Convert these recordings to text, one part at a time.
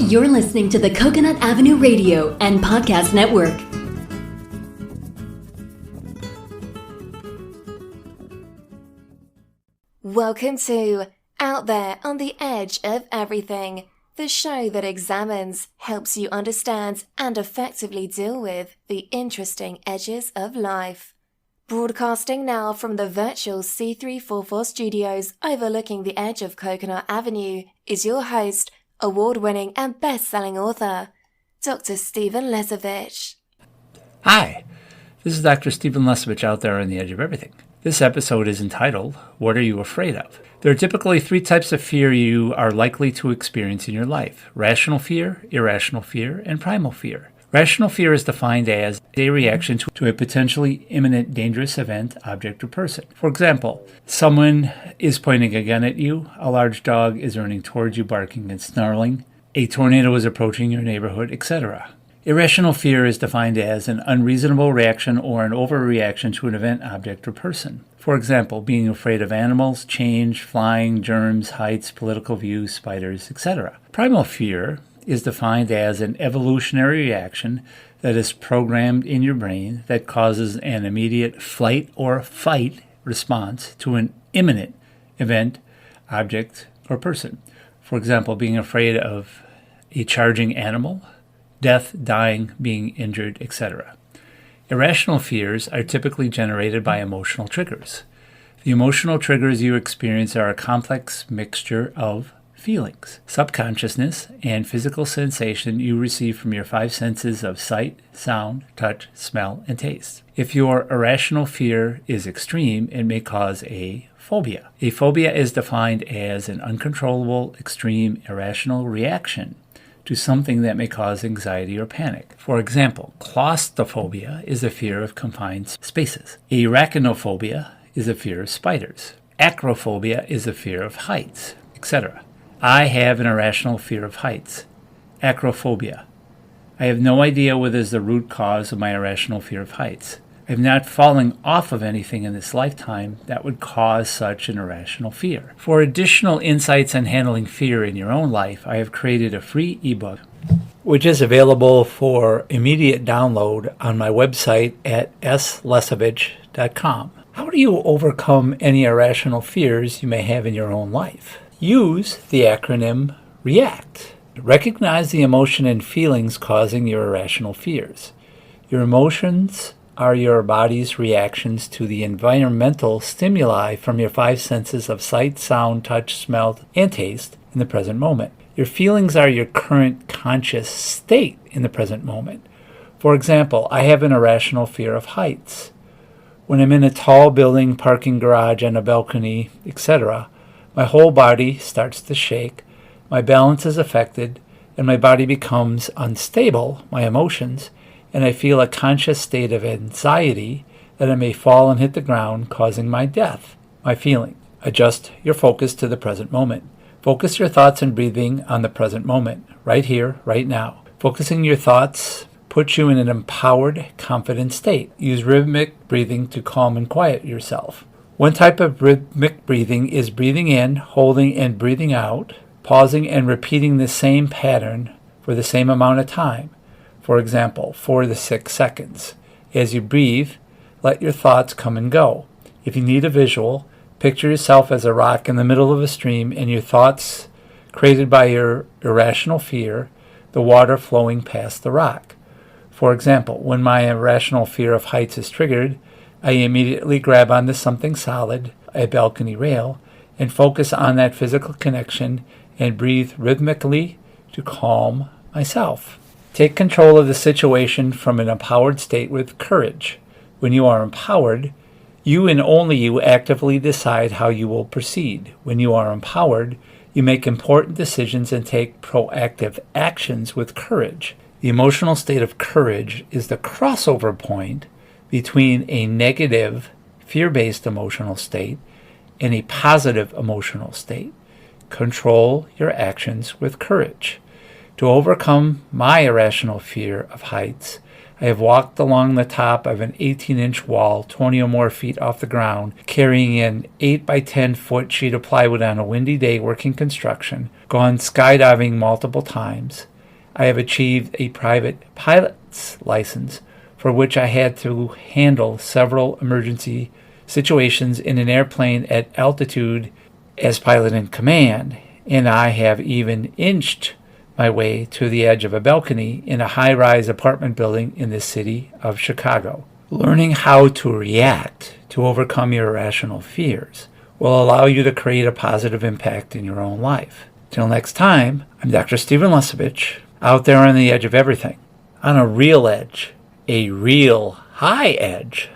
You're listening to the Coconut Avenue Radio and Podcast Network. Welcome to Out There on the Edge of Everything, the show that examines, helps you understand, and effectively deal with the interesting edges of life. Broadcasting now from the virtual C344 studios overlooking the edge of Coconut Avenue is your host, award-winning and best-selling author, Dr. Stephen Lesavich. Hi, this is Dr. Stephen Lesavich out there on the edge of everything. This episode is entitled, What Are You Afraid of? There are typically three types of fear you are likely to experience in your life: rational fear, irrational fear, and primal fear. Rational fear is defined as a reaction to a potentially imminent dangerous event, object, or person. For example, someone is pointing a gun at you, a large dog is running towards you barking and snarling, a tornado is approaching your neighborhood, etc. Irrational fear is defined as an unreasonable reaction or an overreaction to an event, object, or person. For example, being afraid of animals, change, flying, germs, heights, political views, spiders, etc. Primal fear is defined as an evolutionary reaction that is programmed in your brain that causes an immediate flight or fight response to an imminent event, object, or person. For example, being afraid of a charging animal, death, dying, being injured, etc. Irrational fears are typically generated by emotional triggers. The emotional triggers you experience are a complex mixture of feelings, subconsciousness, and physical sensation you receive from your five senses of sight, sound, touch, smell, and taste. If your irrational fear is extreme, it may cause a phobia. A phobia is defined as an uncontrollable, extreme, irrational reaction to something that may cause anxiety or panic. For example, claustrophobia is a fear of confined spaces. Arachnophobia is a fear of spiders. Acrophobia is a fear of heights, etc. I have an irrational fear of heights, acrophobia. I have no idea what is the root cause of my irrational fear of heights. I have not fallen off of anything in this lifetime that would cause such an irrational fear. For additional insights on handling fear in your own life, I have created a free ebook, which is available for immediate download on my website at slesavich.com. How do you overcome any irrational fears you may have in your own life? Use the acronym REACT. Recognize the emotion and feelings causing your irrational fears. Your emotions are your body's reactions to the environmental stimuli from your five senses of sight, sound, touch, smell, and taste in the present moment. Your feelings are your current conscious state in the present moment. For example, I have an irrational fear of heights. When I'm in a tall building, parking garage, on a balcony, etc., my whole body starts to shake, my balance is affected, and my body becomes unstable, my emotions, and I feel a conscious state of anxiety that I may fall and hit the ground, causing my death. My feeling. Adjust your focus to the present moment. Focus your thoughts and breathing on the present moment, right here, right now. Focusing your thoughts puts you in an empowered, confident state. Use rhythmic breathing to calm and quiet yourself. One type of rhythmic breathing is breathing in, holding, and breathing out, pausing and repeating the same pattern for the same amount of time. For example, 4 to 6 seconds. As you breathe, let your thoughts come and go. If you need a visual, picture yourself as a rock in the middle of a stream and your thoughts created by your irrational fear, the water flowing past the rock. For example, when my irrational fear of heights is triggered, I immediately grab onto something solid, a balcony rail, and focus on that physical connection and breathe rhythmically to calm myself. Take control of the situation from an empowered state with courage. When you are empowered, you and only you actively decide how you will proceed. When you are empowered, you make important decisions and take proactive actions with courage. The emotional state of courage is the crossover point between a negative, fear-based emotional state and a positive emotional state. Control your actions with courage. To overcome my irrational fear of heights, I have walked along the top of an 18-inch wall 20 or more feet off the ground, carrying an 8 by 10 foot sheet of plywood on a windy day working construction, gone skydiving multiple times. I have achieved a private pilot's license for which I had to handle several emergency situations in an airplane at altitude as pilot in command, and I have even inched my way to the edge of a balcony in a high-rise apartment building in the city of Chicago. Learning how to react to overcome your irrational fears will allow you to create a positive impact in your own life. Till next time, I'm Dr. Stephen Lesavich, out there on the edge of everything. On a real edge. A real high edge.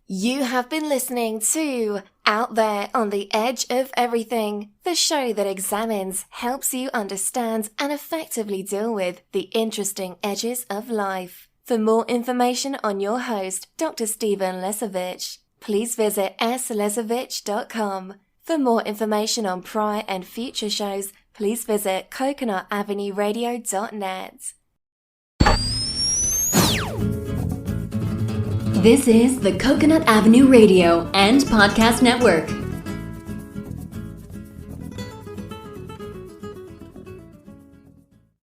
You have been listening to Out There on the Edge of Everything, the show that examines, helps you understand, and effectively deal with the interesting edges of life. For more information on your host, Dr. Stephen Lesavich, please visit slesavich.com. For more information on prior and future shows, please visit coconutavenueradio.net. This is the Coconut Avenue Radio and Podcast Network.